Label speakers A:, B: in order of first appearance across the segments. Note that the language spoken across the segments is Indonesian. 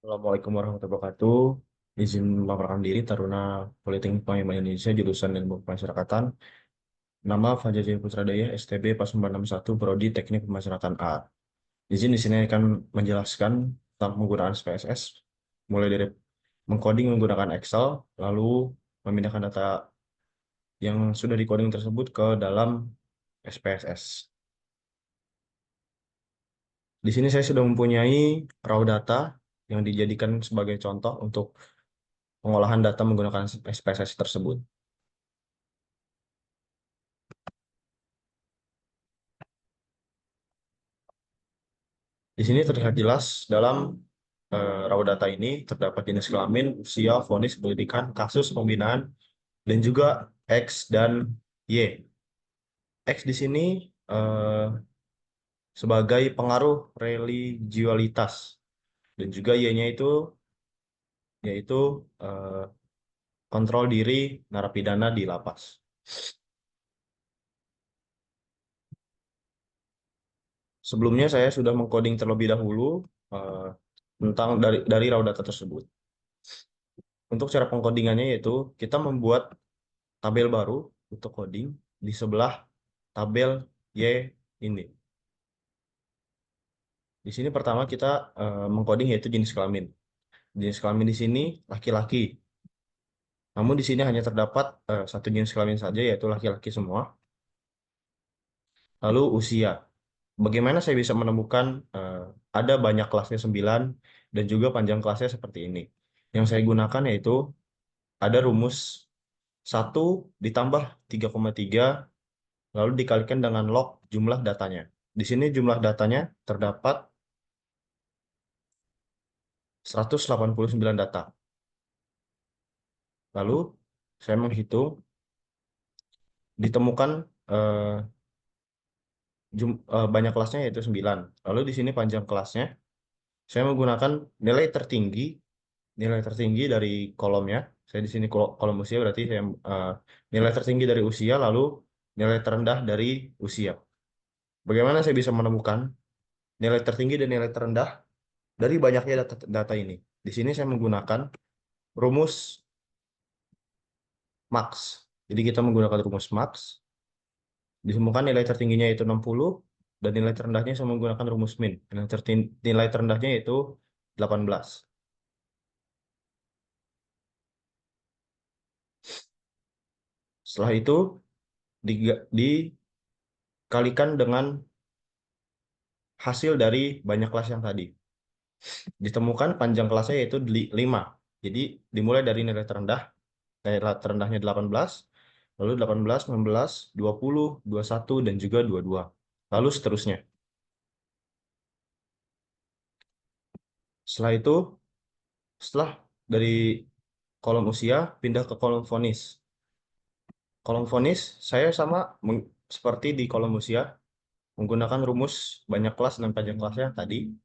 A: Assalamualaikum warahmatullahi wabarakatuh. Izin melaporkan diri Taruna Politeknik Pembangunan Indonesia jurusan Ilmu Pemasyarakatan. Nama Fajar Putradaya, STB pas 461, Prodi Teknik Pemasyarakatan A. Izin di sini akan menjelaskan tentang penggunaan SPSS, mulai dari mengcoding menggunakan Excel, lalu memindahkan data yang sudah di-coding tersebut ke dalam SPSS. Di sini saya sudah mempunyai raw data yang dijadikan sebagai contoh untuk pengolahan data menggunakan SPSS tersebut. Di sini terlihat jelas dalam raw data ini terdapat jenis kelamin, usia, vonis, pendidikan, kasus pembinaan, dan juga X dan Y. X di sini eh, sebagai pengaruh religiualitas dan juga Y-nya itu yaitu eh, kontrol diri narapidana di lapas. Sebelumnya saya sudah mengcoding terlebih dahulu eh, tentang dari raw data tersebut. Untuk cara pengcodingannya yaitu kita membuat tabel baru untuk coding di sebelah tabel Y ini. Di sini pertama kita mengcoding yaitu jenis kelamin. Jenis kelamin di sini laki-laki. Namun di sini hanya terdapat satu jenis kelamin saja yaitu laki-laki semua. Lalu usia. Bagaimana saya bisa menemukan ada banyak kelasnya 9 dan juga panjang kelasnya seperti ini. Yang saya gunakan yaitu ada rumus 1 ditambah 3,3 lalu dikalikan dengan log jumlah datanya. Di sini jumlah datanya terdapat 189 data. Lalu saya menghitung, ditemukan eh, banyak kelasnya yaitu 9. Lalu di sini panjang kelasnya, saya menggunakan nilai tertinggi, nilai tertinggi dari kolomnya. Saya di sini kolom usia berarti saya nilai tertinggi dari usia, lalu nilai terendah dari usia. Bagaimana saya bisa menemukan nilai tertinggi dan nilai terendah dari banyaknya data ini? Di sini saya menggunakan rumus max. Jadi kita menggunakan rumus max. Ditemukan nilai tertingginya yaitu 60 dan nilai terendahnya sama menggunakan rumus min. Nilai terendahnya yaitu 18. Setelah itu dikalikan dengan hasil dari banyak kelas yang tadi. Ditemukan panjang kelasnya yaitu 5. Jadi dimulai dari nilai terendahnya 18, lalu 18, 19, 20, 21, dan juga 22. Lalu seterusnya. Setelah itu, setelah dari kolom usia, pindah ke kolom vonis. Kolom vonis, saya sama seperti di kolom usia, menggunakan rumus banyak kelas dan panjang kelasnya tadi.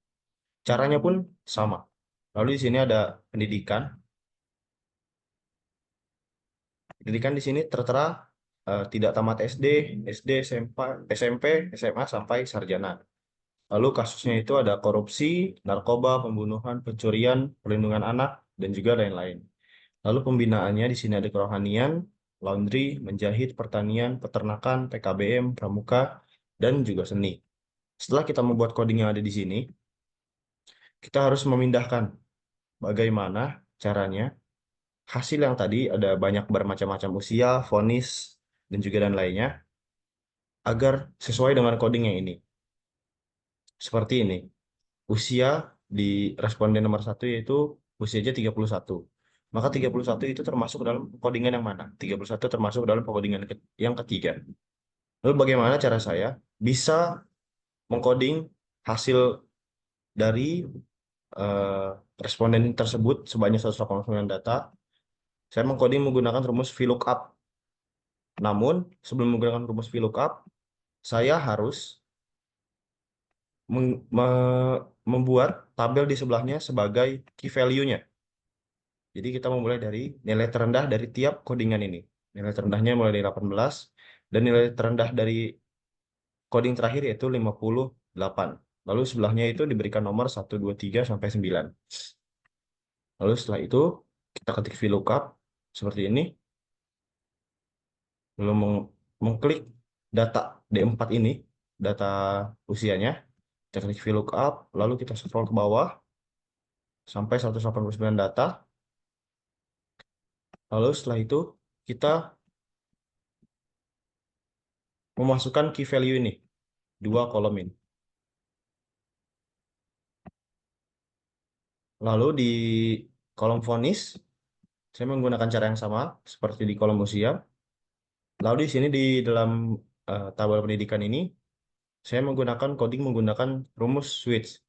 A: Caranya pun sama. Lalu di sini ada pendidikan. Pendidikan di sini tertera tidak tamat SD, SD, SMP, SMA, sampai sarjana. Lalu kasusnya itu ada korupsi, narkoba, pembunuhan, pencurian, perlindungan anak, dan juga lain-lain. Lalu pembinaannya di sini ada kerohanian, laundry, menjahit, pertanian, peternakan, PKBM, pramuka, dan juga seni. Setelah kita membuat coding yang ada di sini, kita harus memindahkan bagaimana caranya hasil yang tadi ada banyak bermacam-macam usia, vonis, dan juga dan lainnya, agar sesuai dengan coding yang ini. Seperti ini. Usia di responden nomor satu yaitu usianya 31. Maka 31 itu termasuk dalam codingan yang mana? 31 termasuk dalam codingan yang ketiga. Lalu bagaimana cara saya bisa mengcoding hasil dari eh, responden tersebut sebanyak 189 data? Saya mengcoding menggunakan rumus VLOOKUP. Namun, sebelum menggunakan rumus VLOOKUP, saya harus membuat tabel di sebelahnya sebagai key value-nya. Jadi kita memulai dari nilai terendah dari tiap codingan ini. Nilai terendahnya mulai dari 18 dan nilai terendah dari coding terakhir yaitu 58. Lalu sebelahnya itu diberikan nomor 1, 2, 3 sampai 9. Lalu setelah itu kita ketik VLOOKUP seperti ini, lalu mengklik data D4 ini, data usianya, kita klik VLOOKUP, lalu kita scroll ke bawah sampai 189 data. Lalu setelah itu kita memasukkan key value ini, dua kolom ini. Lalu di kolom vonis, saya menggunakan cara yang sama seperti di kolom usia. Lalu di sini di dalam tabel pendidikan ini, saya menggunakan coding menggunakan rumus switch.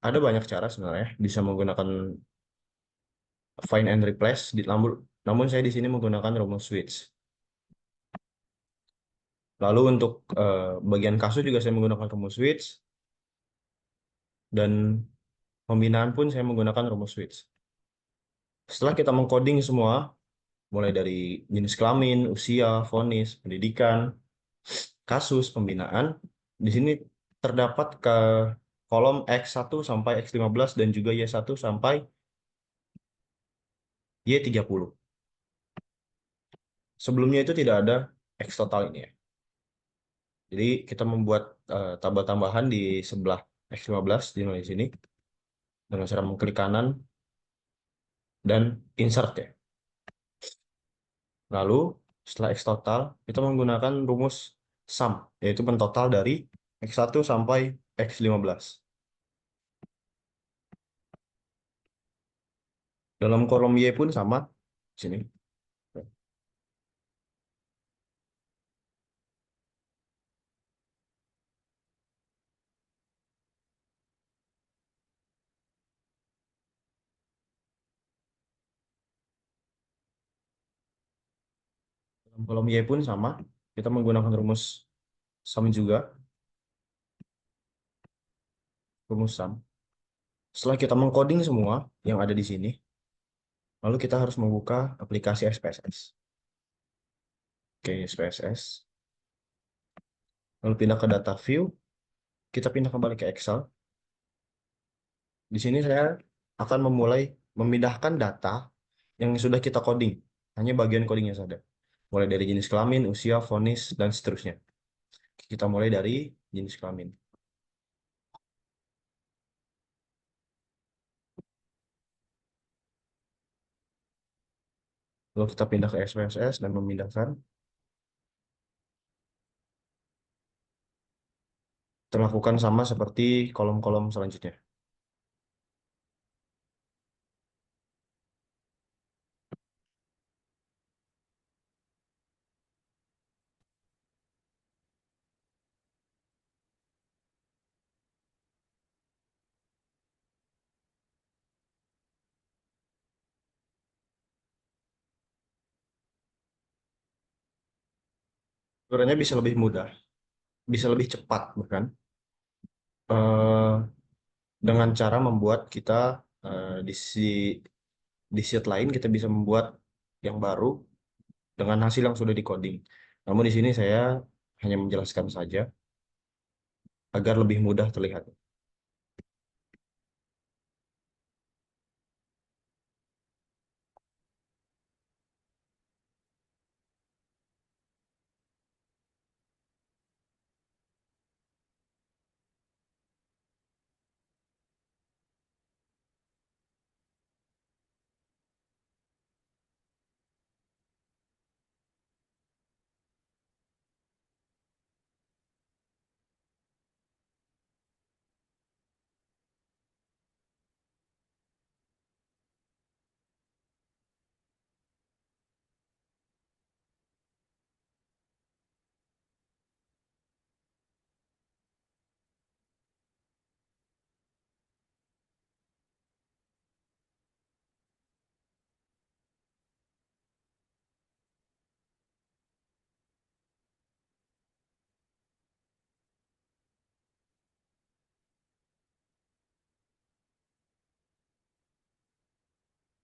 A: Ada banyak cara sebenarnya bisa menggunakan find and replace, namun saya di sini menggunakan rumus switch. Lalu untuk bagian kasus juga saya menggunakan rumus switch, dan pembinaan pun saya menggunakan rumus switch. Setelah kita mengcoding semua, mulai dari jenis kelamin, usia, vonis, pendidikan, kasus, pembinaan, di sini terdapat ke kolom X1 sampai X15 dan juga Y1 sampai Y30. Sebelumnya itu tidak ada X total ini ya. Jadi kita membuat tabel tambahan di sebelah X15 di sini dengan cara mengklik kanan dan insert ya. Lalu setelah X total, kita menggunakan rumus sum, yaitu pentotal dari X1 sampai X15. Dalam kolom Y pun sama, sini. Dalam kolom Y pun sama, kita menggunakan rumus sum juga, rumus sum. Setelah kita mengcoding semua yang ada di sini, lalu kita harus membuka aplikasi SPSS. Oke, SPSS. Lalu pindah ke data view, kita pindah kembali ke Excel. Di sini saya akan memulai memindahkan data yang sudah kita coding, hanya bagian codingnya saja. Mulai dari jenis kelamin, usia, vonis, dan seterusnya. Kita mulai dari jenis kelamin. Lalu kita pindah ke SPSS dan memindahkan. Kita lakukan sama seperti kolom-kolom selanjutnya. Sebenarnya bisa lebih mudah, bisa lebih cepat bahkan. Eh, dengan cara membuat kita di sheet lain kita bisa membuat yang baru dengan hasil yang sudah di-coding. Namun di sini saya hanya menjelaskan saja agar lebih mudah terlihat.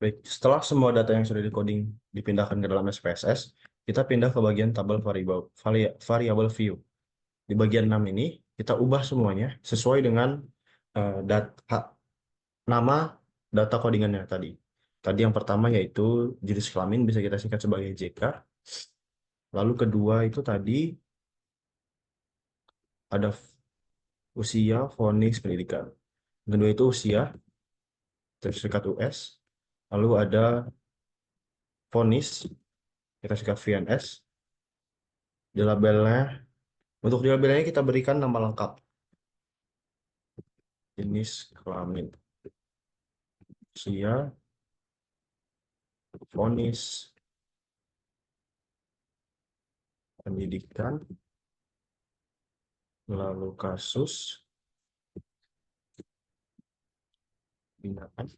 A: Baik, setelah semua data yang sudah di-coding dipindahkan ke dalam SPSS, kita pindah ke bagian tabel variable view. Di bagian 6 ini, kita ubah semuanya sesuai dengan nama data codingannya tadi. Tadi yang pertama yaitu jenis kelamin bisa kita singkat sebagai JK. Lalu kedua itu tadi ada usia, vonis, pendidikan. Yang kedua itu usia, kita US. Lalu ada vonis, kita singkat VNS. Di labelnya, untuk di labelnya kita berikan nama lengkap. Jenis kelamin, usia, vonis, pendidikan, lalu kasus, binaan.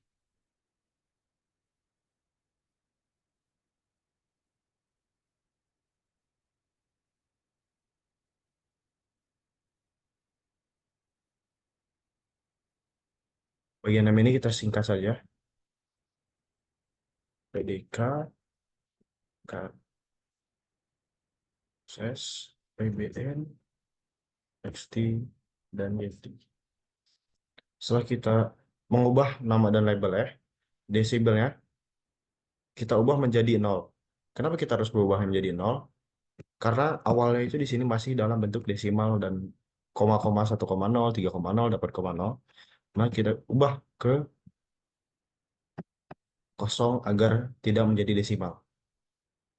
A: Bagian nama ini kita singkat saja. PDK, KSS, PBN, XT, dan YT. Setelah kita mengubah nama dan label desibelnya kita ubah menjadi 0. Kenapa kita harus berubah menjadi 0? Karena awalnya itu di sini masih dalam bentuk desimal dan koma 1,0, 3,0, dapat koma 0. Nah, kita ubah ke kosong agar tidak menjadi desimal.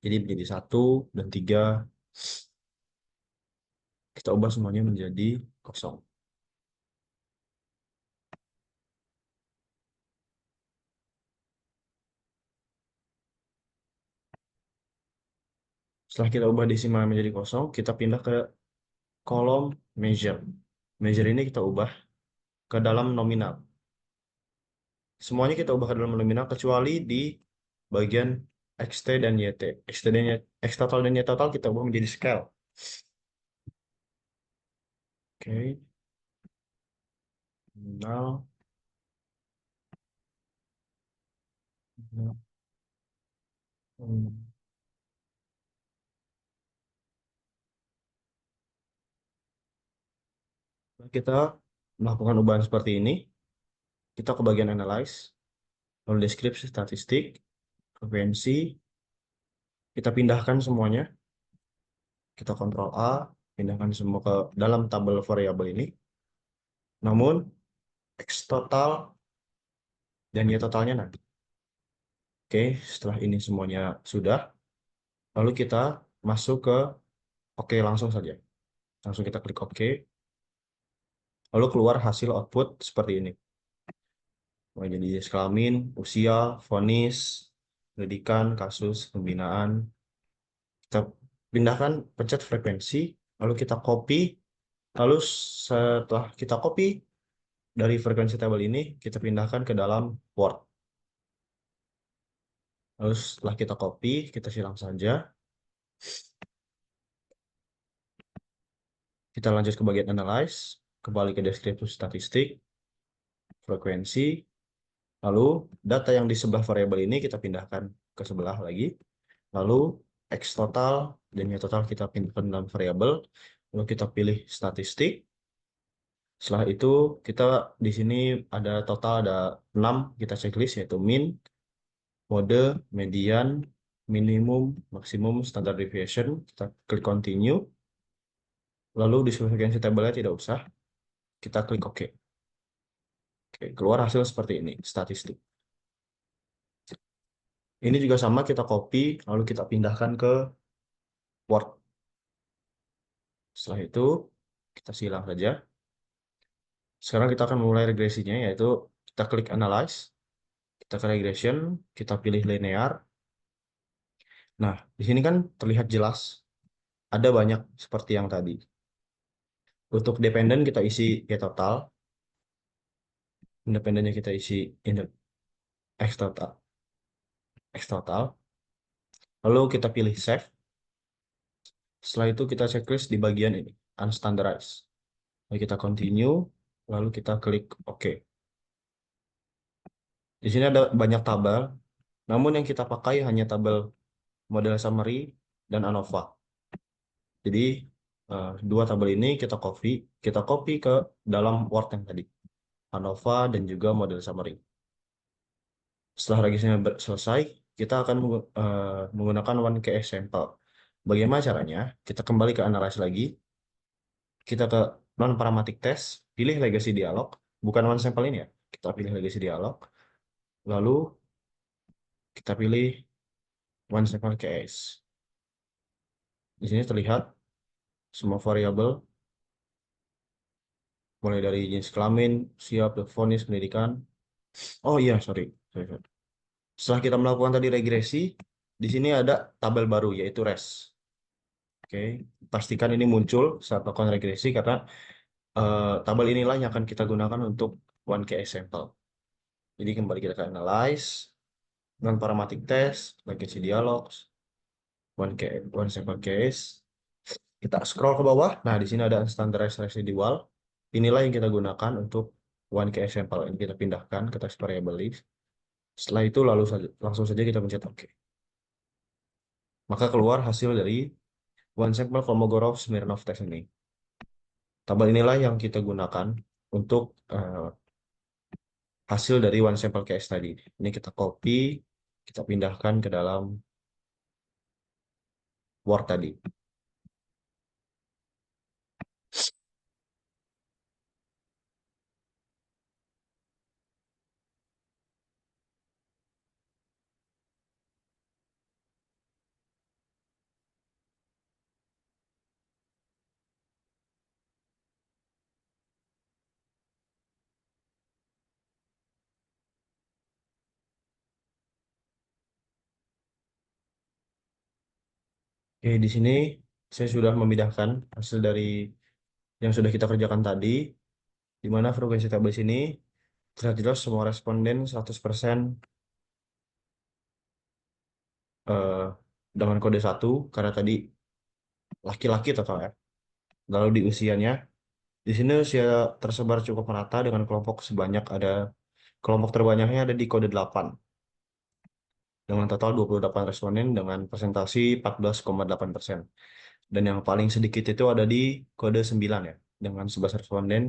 A: Jadi menjadi 1 dan 3. Kita ubah semuanya menjadi kosong. Setelah kita ubah desimal menjadi kosong, kita pindah ke kolom measure. Measure ini kita ubah ke dalam nominal. Semuanya kita ubah ke dalam nominal kecuali di bagian XT dan YT. X total dan Y total kita ubah menjadi scale. Oke. Nominal. Kita melakukan ubahan seperti ini. Kita ke bagian analyze, lalu deskripsi statistik, frekuensi. Kita pindahkan semuanya. Kita kontrol A, pindahkan semua ke dalam tabel variabel ini. Namun X total dan Y totalnya nanti. Oke, setelah ini semuanya sudah, lalu kita masuk ke oke langsung saja. Langsung kita klik oke. Lalu keluar hasil output seperti ini. Mulai jadi jenis kelamin, usia, vonis, pendidikan, kasus, pembinaan. Kita pindahkan, pencet frekuensi, lalu kita copy. Lalu setelah kita copy dari frekuensi tabel ini, kita pindahkan ke dalam Word. Lalu setelah kita copy, kita silang saja. Kita lanjut ke bagian analyze, kembali ke deskripsi statistik, frekuensi, lalu data yang di sebelah variabel ini kita pindahkan ke sebelah lagi. Lalu X total dan Y total kita pindahkan dalam variabel. Lalu kita pilih statistik. Setelah itu kita di sini ada total ada 6 kita checklist yaitu min, mode, median, minimum, maksimum, standard deviation. Kita klik continue. Lalu di frekuensi tabelnya tidak usah. Kita klik OK. Oke, keluar hasil seperti ini, statistik. Ini juga sama, kita copy, lalu kita pindahkan ke Word. Setelah itu, kita silang saja. Sekarang kita akan memulai regresinya, yaitu kita klik Analyze, kita ke Regression, kita pilih Linear. Nah, di sini kan terlihat jelas, ada banyak seperti yang tadi. Untuk dependen kita isi Y total, independennya kita isi X total, X total. Lalu kita pilih Save. Setelah itu kita checklist di bagian ini, Unstandarized. Lalu kita continue, lalu kita klik OK. Di sini ada banyak tabel, namun yang kita pakai hanya tabel model summary dan ANOVA. Jadi dua tabel ini kita copy ke dalam Word yang tadi, ANOVA dan juga model summary. Setelah registrasinya selesai, kita akan menggunakan one case sample. Bagaimana caranya? Kita kembali ke analyze lagi, kita ke non-parametric test, pilih legacy dialog, bukan one sample ini ya, kita pilih legacy dialog, lalu kita pilih one sample case. Di sini terlihat semua variabel, mulai dari jenis kelamin, usia, vonis, pendidikan. Oh iya, sorry. Setelah kita melakukan tadi regresi, di sini ada tabel baru yaitu res. Oke, pastikan ini muncul saat melakukan regresi karena tabel inilah yang akan kita gunakan untuk one case sample. Jadi kembali kita ke analyze, non-parametric test, legacy dialogs, one sample case. Kita scroll ke bawah. Nah, di sini ada standardized residual. Inilah yang kita gunakan untuk one case sample. Ini kita pindahkan ke text variable list. Setelah itu langsung saja kita pencet OK. Maka keluar hasil dari one sample Kolmogorov-Smirnov test ini. Tabel inilah yang kita gunakan untuk hasil dari one sample case tadi. Ini kita copy, kita pindahkan ke dalam Word tadi. Oke, di sini saya sudah memindahkan hasil dari yang sudah kita kerjakan tadi, di mana frekuensi tabel sini terlihat jelas semua responden 100% eh, dengan kode 1, karena tadi laki-laki total ya. Lalu di usianya, di sini usia tersebar cukup merata dengan kelompok terbanyaknya ada di kode 8 dengan total 28 responden dengan presentasi 14,8%. Dan yang paling sedikit itu ada di kode 9 ya, dengan 11 responden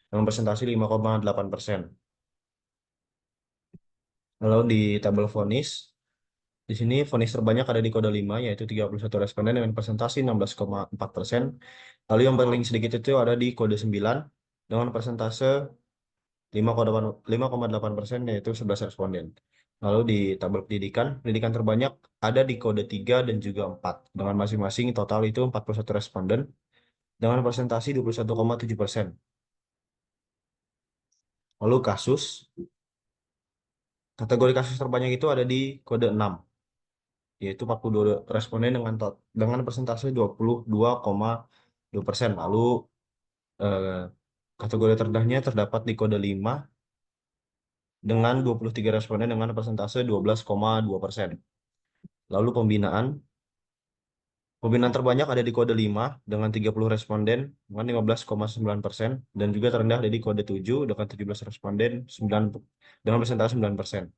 A: dengan presentasi 5,8%. Lalu di tabel vonis, di sini vonis terbanyak ada di kode 5, yaitu 31 responden dengan presentasi 16,4%. Lalu yang paling sedikit itu ada di kode 9 dengan presentase 5,8%, yaitu 11 responden. Lalu di tabel pendidikan terbanyak ada di kode 3 dan juga 4. Dengan masing-masing total itu 41 responden dengan presentasi 21,7%. Lalu kategori kasus terbanyak itu ada di kode 6, yaitu 42 responden dengan persentase 22,2%. Lalu eh, kategori terdahnya terdapat di kode 5 dengan 23 responden dengan persentase 12,2%. Lalu pembinaan terbanyak ada di kode 5 dengan 30 responden dengan 15,9%, dan juga terendah ada di kode 7 dengan 17 responden dengan persentase 9%.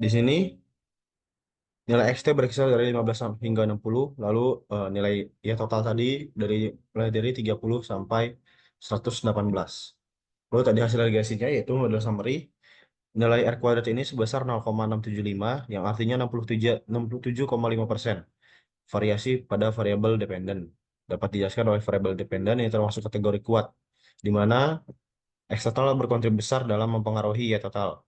A: Di sini nilai XT berkisar dari 15 hingga 60, lalu nilai ya total tadi mulai dari 30 sampai 118. Lalu tadi hasil agregasinya yaitu model summary, nilai R kuadrat ini sebesar 0,675, yang artinya 67,5% variasi pada variabel dependen. Dapat dijelaskan oleh variabel dependen yang termasuk kategori kuat, di mana X total berkontribusi besar dalam mempengaruhi Y total.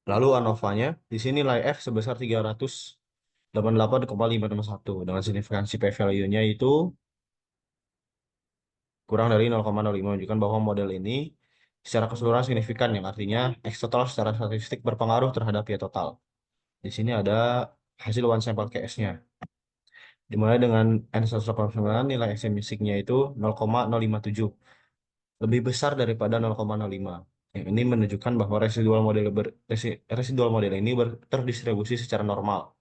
A: Lalu ANOVA-nya, di sini nilai F sebesar 388,561 dengan signifikansi p-value-nya itu kurang dari 0,05, menunjukkan bahwa model ini secara keseluruhan signifikan, yang artinya X total secara statistik berpengaruh terhadap Y total. Di sini ada hasil one sample case-nya. Dimulai dengan N189, nilai nya itu 0,057, lebih besar daripada 0,05. Yang ini menunjukkan bahwa residual model ini terdistribusi secara normal.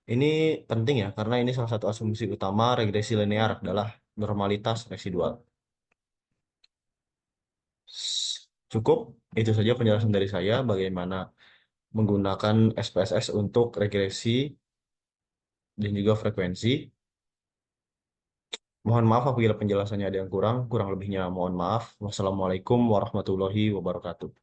A: Ini penting ya, karena ini salah satu asumsi utama regresi linear adalah normalitas residual. Cukup, itu saja penjelasan dari saya bagaimana menggunakan SPSS untuk regresi dan juga frekuensi. Mohon maaf apabila penjelasannya ada yang kurang, kurang lebihnya mohon maaf. Wassalamualaikum warahmatullahi wabarakatuh.